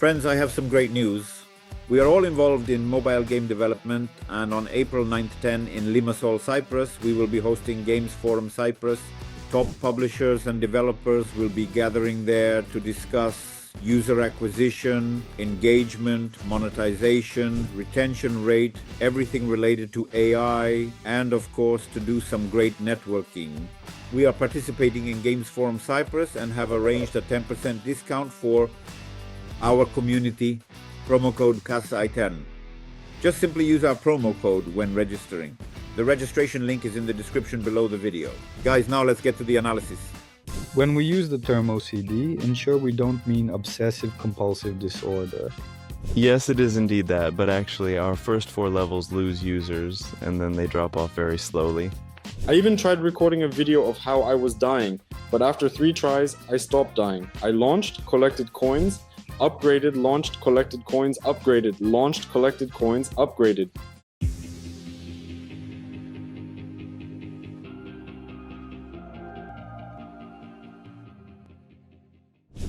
Friends, I have some great news. We are all involved in mobile game development, and on April 9-10 in Limassol, Cyprus, we will be hosting Games Forum Cyprus. Top publishers and developers will be gathering there to discuss user acquisition, engagement, monetization, retention rate, everything related to AI, and of course to do some great networking. We are participating in Games Forum Cyprus and have arranged a 10% discount for our community, promo code CASI10. Just simply use our promo code when registering. The registration link is in the description below the video. Guys, now let's get to the analysis. When we use the term OCD, ensure we don't mean obsessive-compulsive disorder. Yes, it is indeed that, but actually our first 4 levels lose users, and then they drop off very slowly. I even tried recording a video of how I was dying, but after 3 tries, I stopped dying. I launched, collected coins, upgraded, launched, collected coins, upgraded, launched, collected coins, upgraded.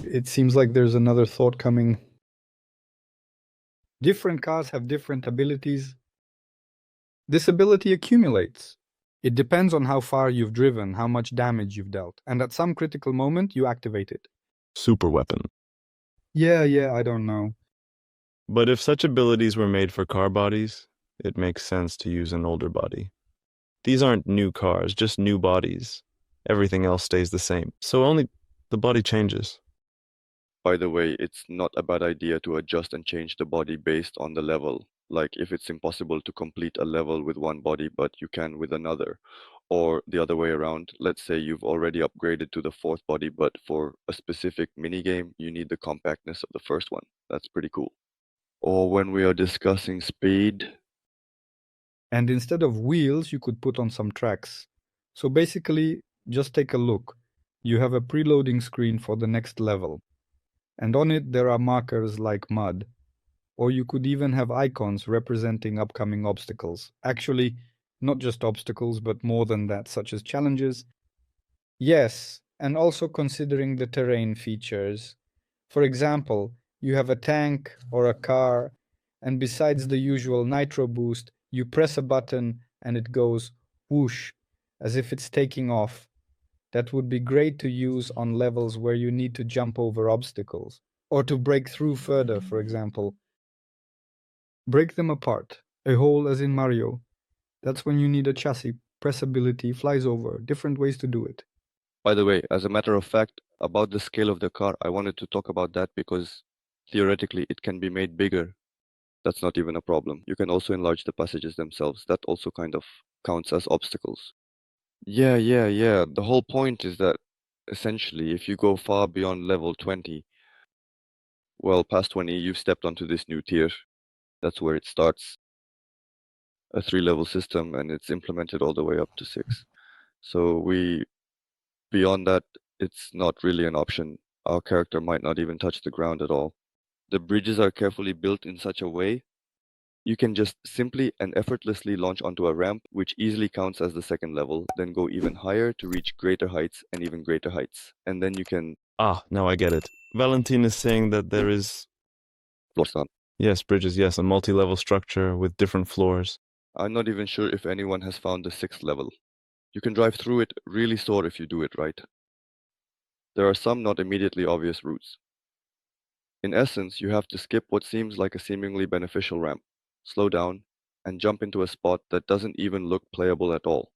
It seems like there's another thought coming. Different cars have different abilities. This ability accumulates. It depends on how far you've driven, how much damage you've dealt, and at some critical moment you activate it. Super weapon. Yeah, I don't know. But if such abilities were made for car bodies, it makes sense to use an older body. These aren't new cars, just new bodies. Everything else stays the same, so only the body changes. By the way, it's not a bad idea to adjust and change the body based on the level. Like if it's impossible to complete a level with one body, but you can with another. Or the other way around, let's say you've already upgraded to the 4th body, but for a specific minigame, you need the compactness of the first one. That's pretty cool. Or when we are discussing speed. And instead of wheels, you could put on some tracks. So basically, just take a look. You have a preloading screen for the next level. And on it there are markers like mud. Or you could even have icons representing upcoming obstacles. Actually, not just obstacles, but more than that, such as challenges. Yes, and also considering the terrain features. For example, you have a tank or a car, and besides the usual nitro boost, you press a button and it goes whoosh, as if it's taking off. That would be great to use on levels where you need to jump over obstacles, or to break through further, for example. Break them apart, a hole as in Mario. That's when you need a chassis, press ability, flies over, different ways to do it. By the way, as a matter of fact, about the scale of the car, I wanted to talk about that because theoretically it can be made bigger. That's not even a problem. You can also enlarge the passages themselves. That also kind of counts as obstacles. Yeah. The whole point is that essentially if you go far beyond level 20, well, past 20, you've stepped onto this new tier. That's where it starts. A 3-level system, and it's implemented all the way up to 6. So beyond that, it's not really an option. Our character might not even touch the ground at all. The bridges are carefully built in such a way you can just simply and effortlessly launch onto a ramp, which easily counts as the 2nd level, then go even higher to reach greater heights and even greater heights. And then you can... Now I get it. Valentin is saying that there is... Floors on. Yes, bridges, yes, a multi-level structure with different floors. I'm not even sure if anyone has found the 6th level. You can drive through it really sore if you do it right. There are some not immediately obvious routes. In essence, you have to skip what seems like a seemingly beneficial ramp, slow down, and jump into a spot that doesn't even look playable at all.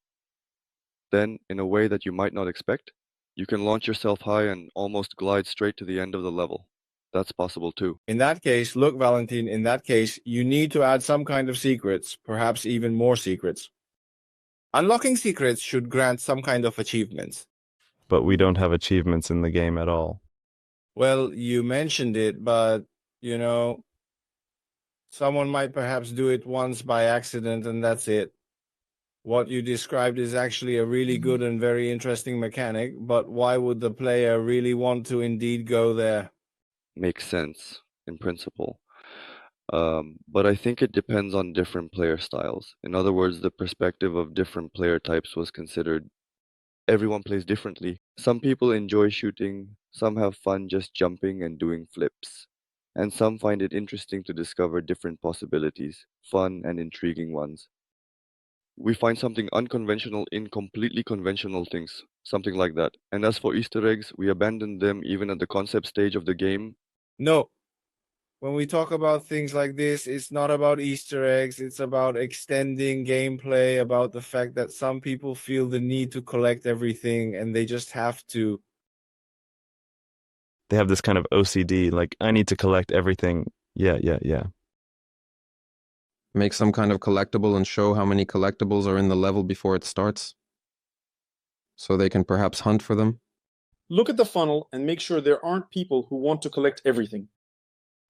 Then, in a way that you might not expect, you can launch yourself high and almost glide straight to the end of the level. That's possible too. In that case, look, Valentin, in that case, you need to add some kind of secrets, perhaps even more secrets. Unlocking secrets should grant some kind of achievements. But we don't have achievements in the game at all. Well, you mentioned it, but, someone might perhaps do it once by accident and that's it. What you described is actually a really good and very interesting mechanic, but why would the player really want to indeed go there? Makes sense, in principle. But I think it depends on different player styles. In other words, the perspective of different player types was considered. Everyone plays differently. Some people enjoy shooting, some have fun just jumping and doing flips. and some find it interesting to discover different possibilities, fun and intriguing ones. We find something unconventional in completely conventional things, something like that. And as for Easter eggs, we abandon them even at the concept stage of the game. No. When we talk about things like this, it's not about Easter eggs. It's about extending gameplay, about the fact that some people feel the need to collect everything and they just have to. They have this kind of OCD, like, I need to collect everything. Yeah. Make some kind of collectible and show how many collectibles are in the level before it starts, so they can perhaps hunt for them. Look at the funnel and make sure there aren't people who want to collect everything.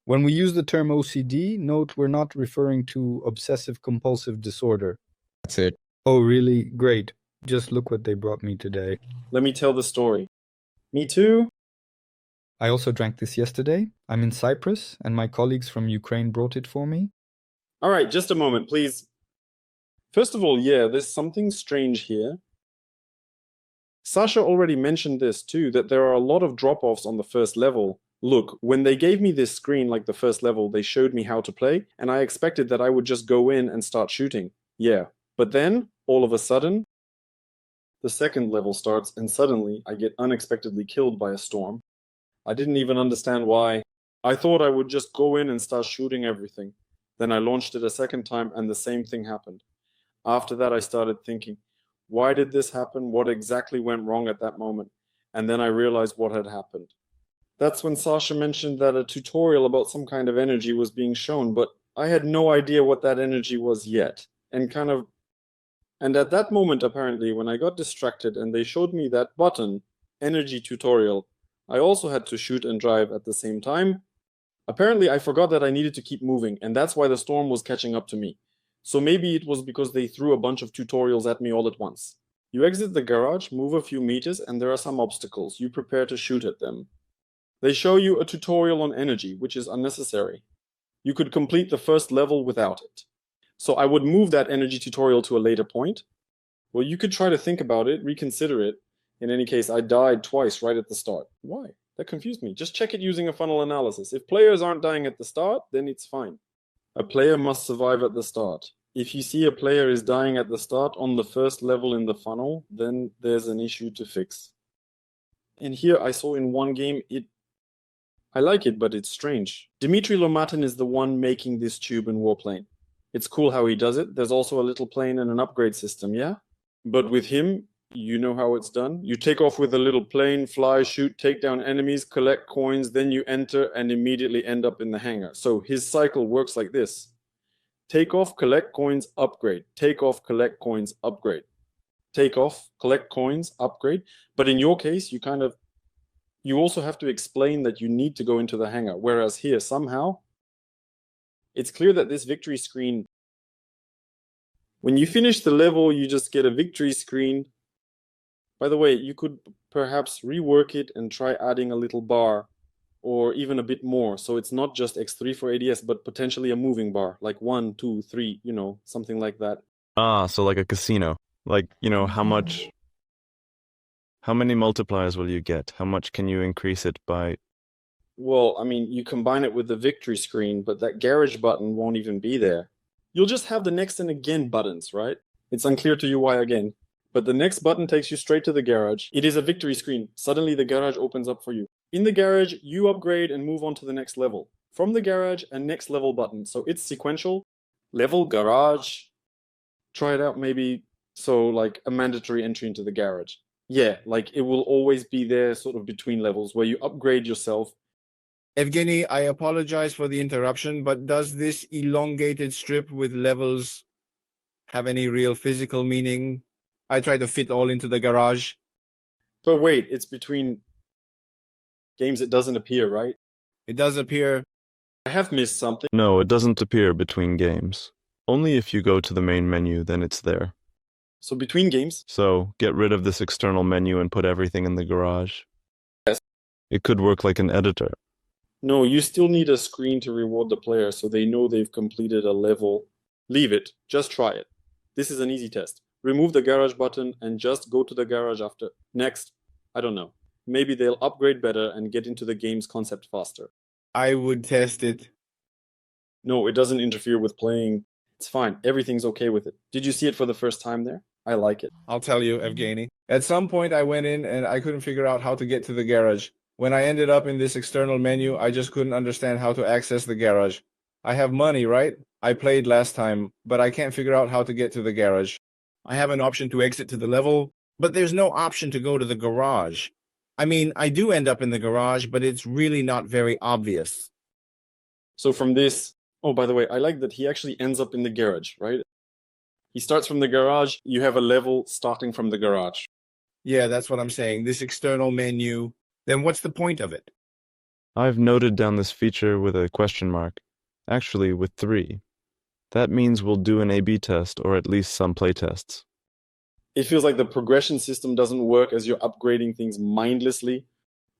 When we use the term OCD, note we're not referring to obsessive compulsive disorder. That's it. Oh, really? Great. Just look what they brought me today. Let me tell the story. Me too. I also drank this yesterday. I'm in Cyprus, and my colleagues from Ukraine brought it for me. All right, just a moment, please. First of all, yeah, there's something strange here. Sasha already mentioned this too, that there are a lot of drop-offs on the first level. Look, when they gave me this screen like the first level, they showed me how to play, and I expected that I would just go in and start shooting. Yeah, but then, all of a sudden, the second level starts, and suddenly I get unexpectedly killed by a storm. I didn't even understand why. I thought I would just go in and start shooting everything. Then I launched it a second time and the same thing happened. After that, I started thinking, why did this happen? What exactly went wrong at that moment? And then I realized what had happened. That's when Sasha mentioned that a tutorial about some kind of energy was being shown, but I had no idea what that energy was yet. And at that moment, apparently, when I got distracted and they showed me that button, energy tutorial, I also had to shoot and drive at the same time. Apparently, I forgot that I needed to keep moving, and that's why the storm was catching up to me. So maybe it was because they threw a bunch of tutorials at me all at once. You exit the garage, move a few meters, and there are some obstacles. You prepare to shoot at them. They show you a tutorial on energy, which is unnecessary. You could complete the first level without it. So I would move that energy tutorial to a later point. Well, you could try to think about it, reconsider it. In any case, I died twice right at the start. Why? That confused me. Just check it using a funnel analysis. If players aren't dying at the start, then it's fine. A player must survive at the start. If you see a player is dying at the start on the first level in the funnel, then there's an issue to fix. And here I saw in one game, I like it, but it's strange. Dmitry Lomatin is the one making this tube and warplane. It's cool how he does it. There's also a little plane and an upgrade system, yeah? But with him, you know how it's done? You take off with a little plane, fly, shoot, take down enemies, collect coins, then you enter and immediately end up in the hangar. So his cycle works like this. Take off, collect coins, upgrade. Take off, collect coins, upgrade. Take off, collect coins, upgrade. But in your case, you also have to explain that you need to go into the hangar. Whereas here, somehow, it's clear that this victory screen, when you finish the level, you just get a victory screen. By the way, you could perhaps rework it and try adding a little bar or even a bit more. So it's not just X3 for ADS, but potentially a moving bar, like 1, 2, 3, something like that. So like a casino. Like, how many multipliers will you get? How much can you increase it by? Well, I mean, you combine it with the victory screen, but that garage button won't even be there. You'll just have the next and again buttons, right? It's unclear to you why again. But the next button takes you straight to the garage. It is a victory screen. Suddenly the garage opens up for you. In the garage, you upgrade and move on to the next level. From the garage, a next level button. So it's sequential. Level, garage. Try it out maybe. So like a mandatory entry into the garage. Yeah, like it will always be there sort of between levels where you upgrade yourself. Evgeny, I apologize for the interruption, but does this elongated strip with levels have any real physical meaning? I try to fit all into the garage. But wait, it's between games it doesn't appear, right? It does appear. I have missed something. No, it doesn't appear between games. Only if you go to the main menu, then it's there. So between games? So get rid of this external menu and put everything in the garage. Yes. It could work like an editor. No, you still need a screen to reward the player so they know they've completed a level. Leave it. Just try it. This is an easy test. Remove the garage button and just go to the garage after. Next. I don't know. Maybe they'll upgrade better and get into the game's concept faster. I would test it. No, it doesn't interfere with playing. It's fine. Everything's okay with it. Did you see it for the first time there? I like it. I'll tell you, Evgeny. At some point, I went in and I couldn't figure out how to get to the garage. When I ended up in this external menu, I just couldn't understand how to access the garage. I have money, right? I played last time, but I can't figure out how to get to the garage. I have an option to exit to the level, but there's no option to go to the garage. I mean, I do end up in the garage, but it's really not very obvious. So from this, oh, by the way, I like that he actually ends up in the garage, right? He starts from the garage. You have a level starting from the garage. Yeah, that's what I'm saying. This external menu. Then what's the point of it? I've noted down this feature with a question mark. Actually, with 3. That means we'll do an A/B test, or at least some playtests. It feels like the progression system doesn't work as you're upgrading things mindlessly.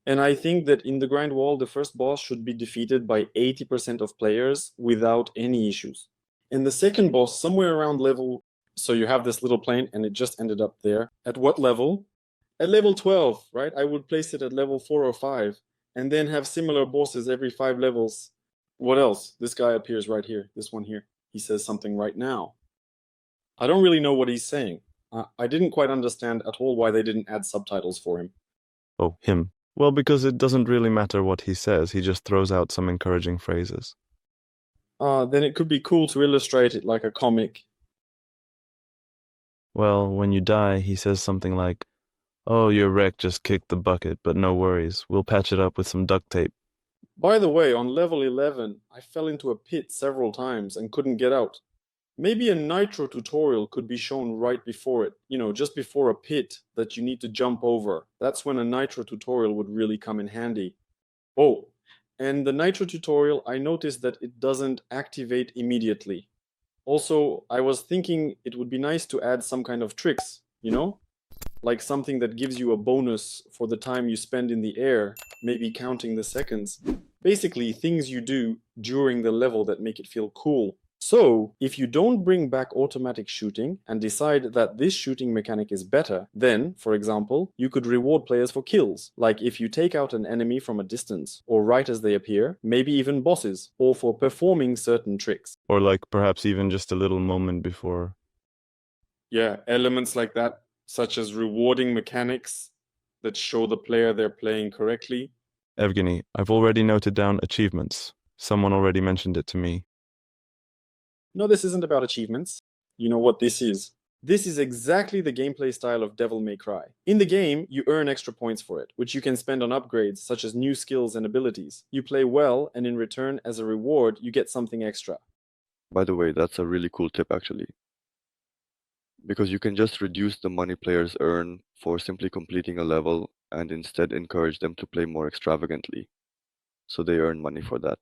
And I think that in the grind wall, the first boss should be defeated by 80% of players without any issues. And the second boss, somewhere around level, so you have this little plane and it just ended up there. At what level? At level 12, right? I would place it at level 4 or 5 and then have similar bosses every 5 levels. What else? This guy appears right here, this one here. He says something right now. I don't really know what he's saying. I didn't quite understand at all why they didn't add subtitles for him. Oh, him. Well, because it doesn't really matter what he says, he just throws out some encouraging phrases. Then it could be cool to illustrate it like a comic. Well, when you die, he says something like, "Oh, your wreck just kicked the bucket, but no worries, we'll patch it up with some duct tape." By the way, on level 11, I fell into a pit several times and couldn't get out. Maybe a nitro tutorial could be shown right before it, just before a pit that you need to jump over. That's when a nitro tutorial would really come in handy. Oh, and the nitro tutorial, I noticed that it doesn't activate immediately. Also, I was thinking it would be nice to add some kind of tricks, like something that gives you a bonus for the time you spend in the air, maybe counting the seconds. Basically, things you do during the level that make it feel cool. So, if you don't bring back automatic shooting and decide that this shooting mechanic is better, then, for example, you could reward players for kills, like if you take out an enemy from a distance, or right as they appear, maybe even bosses, or for performing certain tricks. Or like perhaps even just a little moment before. Yeah, elements like that, such as rewarding mechanics that show the player they're playing correctly. Evgeny, I've already noted down achievements. Someone already mentioned it to me. No, this isn't about achievements. You know what this is? This is exactly the gameplay style of Devil May Cry. In the game, you earn extra points for it, which you can spend on upgrades such as new skills and abilities. You play well, and in return, as a reward, you get something extra. By the way, that's a really cool tip actually. Because you can just reduce the money players earn for simply completing a level and instead encourage them to play more extravagantly. So they earn money for that.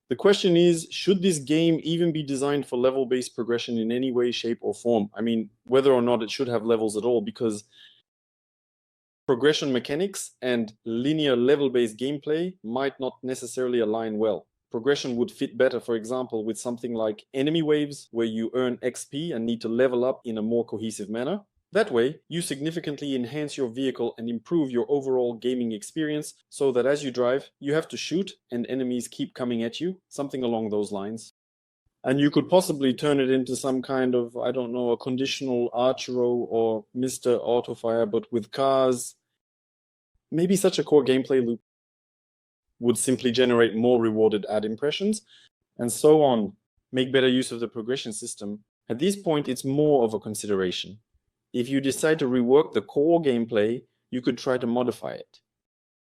The question is, should this game even be designed for level-based progression in any way, shape, or form? I mean, whether or not it should have levels at all, because progression mechanics and linear level-based gameplay might not necessarily align well. Progression would fit better, for example, with something like enemy waves, where you earn XP and need to level up in a more cohesive manner. That way, you significantly enhance your vehicle and improve your overall gaming experience, so that as you drive, you have to shoot and enemies keep coming at you, something along those lines. And you could possibly turn it into some kind of, I don't know, a conditional Archero or Mr. Autofire, but with cars. Maybe such a core gameplay loop would simply generate more rewarded ad impressions, and so on. Make better use of the progression system. At this point, it's more of a consideration. If you decide to rework the core gameplay, you could try to modify it.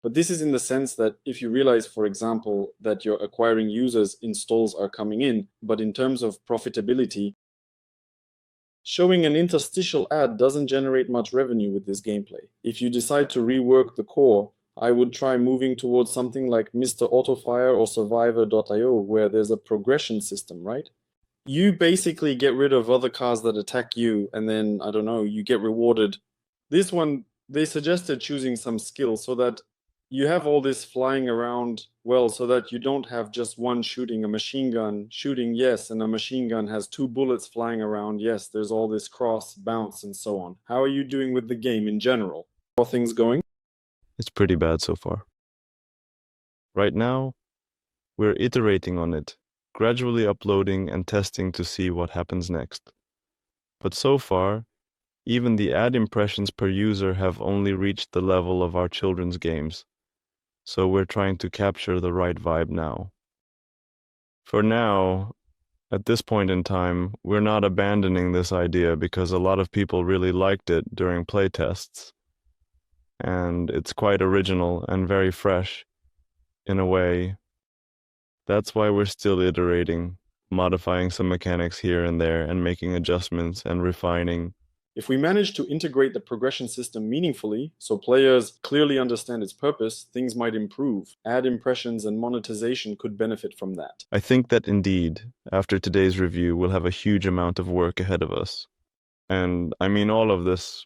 But this is in the sense that if you realize, for example, that you're acquiring users, installs are coming in, but in terms of profitability, showing an interstitial ad doesn't generate much revenue with this gameplay. If you decide to rework the core, I would try moving towards something like Mr. Autofire or Survivor.io, where there's a progression system, right? You basically get rid of other cars that attack you, and then, I don't know, you get rewarded. This one, they suggested choosing some skill so that you have all this flying around, well, so that you don't have just one shooting, a machine gun shooting, yes, and a machine gun has 2 bullets flying around, yes, there's all this cross, bounce, and so on. How are you doing with the game in general? How are things going? It's pretty bad so far. Right now, we're iterating on it, gradually uploading and testing to see what happens next. But so far, even the ad impressions per user have only reached the level of our children's games, so we're trying to capture the right vibe now. For now, at this point in time, we're not abandoning this idea because a lot of people really liked it during playtests, and it's quite original and very fresh in a way. That's why we're still iterating, modifying some mechanics here and there, and making adjustments and refining. If we manage to integrate the progression system meaningfully, so players clearly understand its purpose, things might improve. Ad impressions and monetization could benefit from that. I think that indeed, after today's review, we'll have a huge amount of work ahead of us. And I mean, all of this,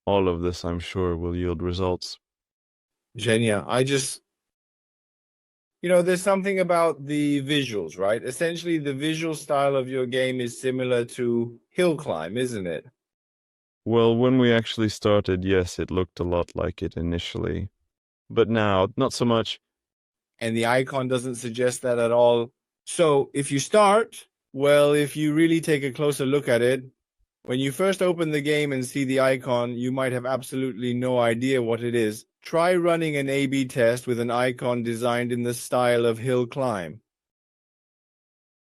I'm sure, will yield results. Zhenya, there's something about the visuals, right? Essentially, the visual style of your game is similar to Hill Climb, isn't it? Well, when we actually started, yes, it looked a lot like it initially. But now, not so much. And the icon doesn't suggest that at all. So if you start, well, if you really take a closer look at it, when you first open the game and see the icon, you might have absolutely no idea what it is. Try running an A/B test with an icon designed in the style of Hill Climb.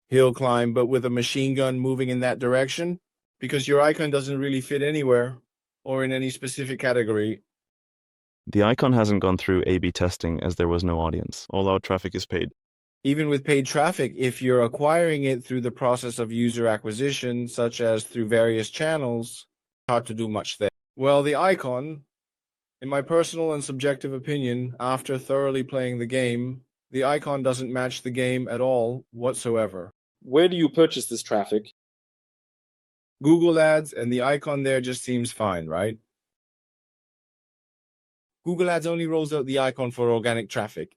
Hill Climb, but with a machine gun moving in that direction, because your icon doesn't really fit anywhere or in any specific category. The icon hasn't gone through A/B testing as there was no audience. All our traffic is paid. Even with paid traffic, if you're acquiring it through the process of user acquisition, such as through various channels, hard to do much there. Well, the icon, in my personal and subjective opinion, after thoroughly playing the game, the icon doesn't match the game at all whatsoever. Where do you purchase this traffic? Google Ads, and the icon there just seems fine, right? Google Ads only rolls out the icon for organic traffic.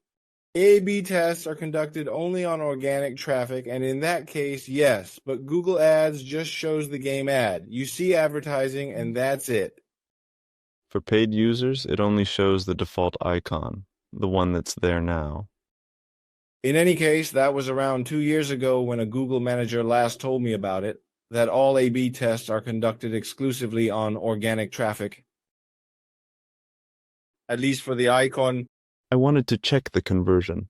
A/B tests are conducted only on organic traffic, and in that case, yes, but Google Ads just shows the game ad. You see advertising, and that's it. For paid users, it only shows the default icon, the one that's there now. In any case, that was around 2 years ago when a Google manager last told me about it, that all A/B tests are conducted exclusively on organic traffic. At least for the icon. I wanted to check the conversion.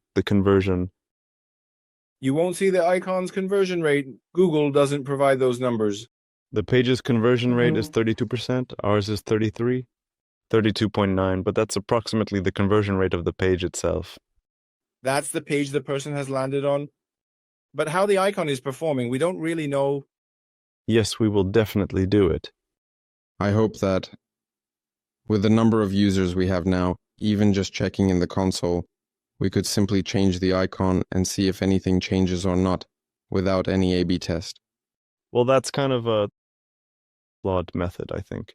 You won't see the icon's conversion rate. Google doesn't provide those numbers. The page's conversion rate is 32%, ours is 33, 32.9, but that's approximately the conversion rate of the page itself. That's the page the person has landed on. But how the icon is performing, we don't really know. Yes, we will definitely do it. I hope that with the number of users we have now, even just checking in the console, we could simply change the icon and see if anything changes or not, without any A/B test. Well, that's kind of a flawed method, I think,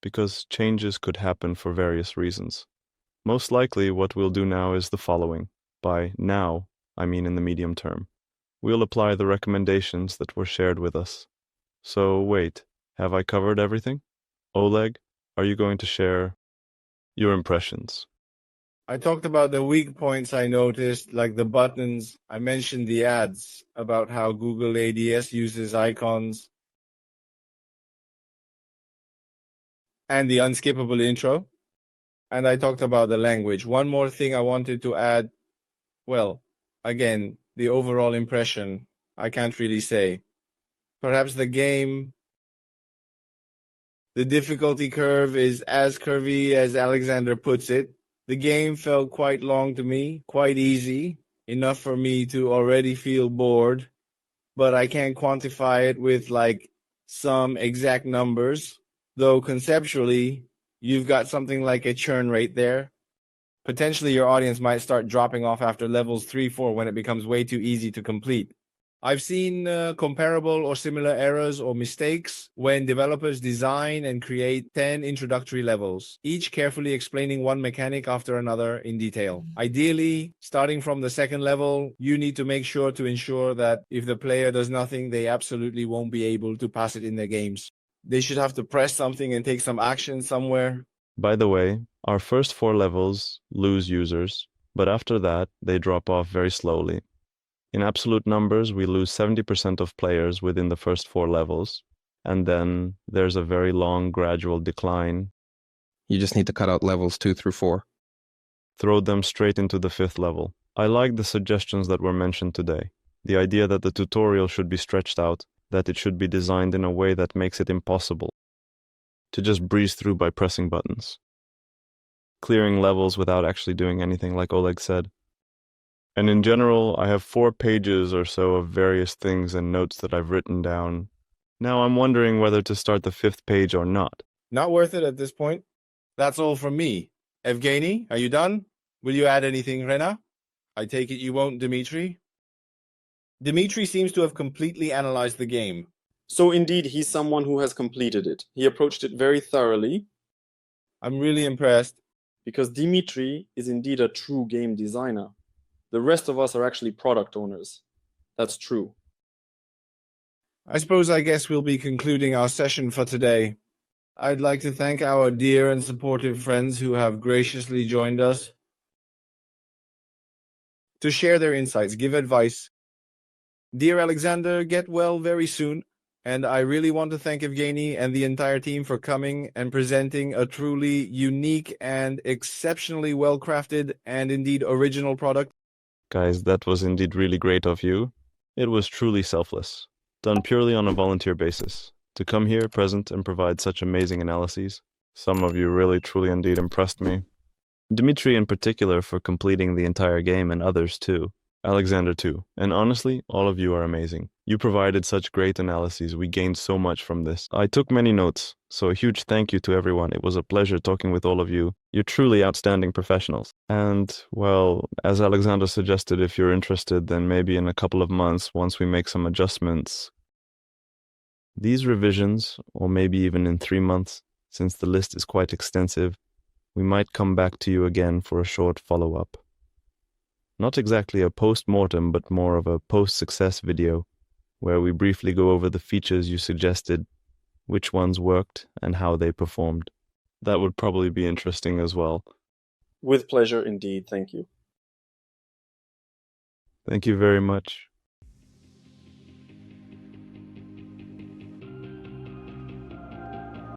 because changes could happen for various reasons. Most likely, what we'll do now is the following. By now, I mean in the medium term. We'll apply the recommendations that were shared with us. So wait, have I covered everything? Oleg, are you going to share your impressions? I talked about the weak points I noticed, like the buttons. I mentioned the ads, about how Google ADS uses icons, and the unskippable intro. And I talked about the language. One more thing I wanted to add, well, again, the overall impression, I can't really say. Perhaps the game, the difficulty curve is as curvy as Alexander puts it. The game felt quite long to me, quite easy, enough for me to already feel bored, but I can't quantify it with like some exact numbers, though conceptually, you've got something like a churn rate there. Potentially your audience might start dropping off after levels 3, 4 when it becomes way too easy to complete. I've seen comparable or similar errors or mistakes when developers design and create 10 introductory levels, each carefully explaining one mechanic after another in detail. Ideally, starting from the second level, you need to make sure to ensure that if the player does nothing, they absolutely won't be able to pass it in their games. They should have to press something and take some action somewhere. By the way, our first 4 levels lose users, but after that, they drop off very slowly. In absolute numbers, we lose 70% of players within the first 4 levels, and then there's a very long gradual decline. You just need to cut out levels 2 through 4. Throw them straight into the 5th level. I like the suggestions that were mentioned today. The idea that the tutorial should be stretched out, that it should be designed in a way that makes it impossible to just breeze through by pressing buttons. Clearing levels without actually doing anything, like Oleg said. And in general, I have 4 pages or so of various things and notes that I've written down. Now I'm wondering whether to start the 5th page or not. Not worth it at this point. That's all from me. Evgeny, are you done? Will you add anything, Rena? I take it you won't, Dmitry? Dmitry seems to have completely analyzed the game. So indeed, he's someone who has completed it. He approached it very thoroughly. I'm really impressed. Because Dmitry is indeed a true game designer. The rest of us are actually product owners. That's true. I guess we'll be concluding our session for today. I'd like to thank our dear and supportive friends who have graciously joined us to share their insights, give advice. Dear Alexander, get well very soon. And I really want to thank Evgeny and the entire team for coming and presenting a truly unique and exceptionally well-crafted and indeed original product. Guys, that was indeed really great of you. It was truly selfless, done purely on a volunteer basis. To come here, present, and provide such amazing analyses. Some of you really, truly indeed impressed me. Dmitry in particular for completing the entire game, and others too. Alexander too. And honestly, all of you are amazing. You provided such great analyses. We gained so much from this. I took many notes, so a huge thank you to everyone. It was a pleasure talking with all of you. You're truly outstanding professionals. And, well, as Alexander suggested, if you're interested, then maybe in a couple of months, once we make some adjustments, these revisions, or maybe even in 3 months, since the list is quite extensive, we might come back to you again for a short follow-up. Not exactly a post-mortem, but more of a post-success video, where we briefly go over the features you suggested, which ones worked, and how they performed. That would probably be interesting as well. With pleasure indeed, thank you. Thank you very much.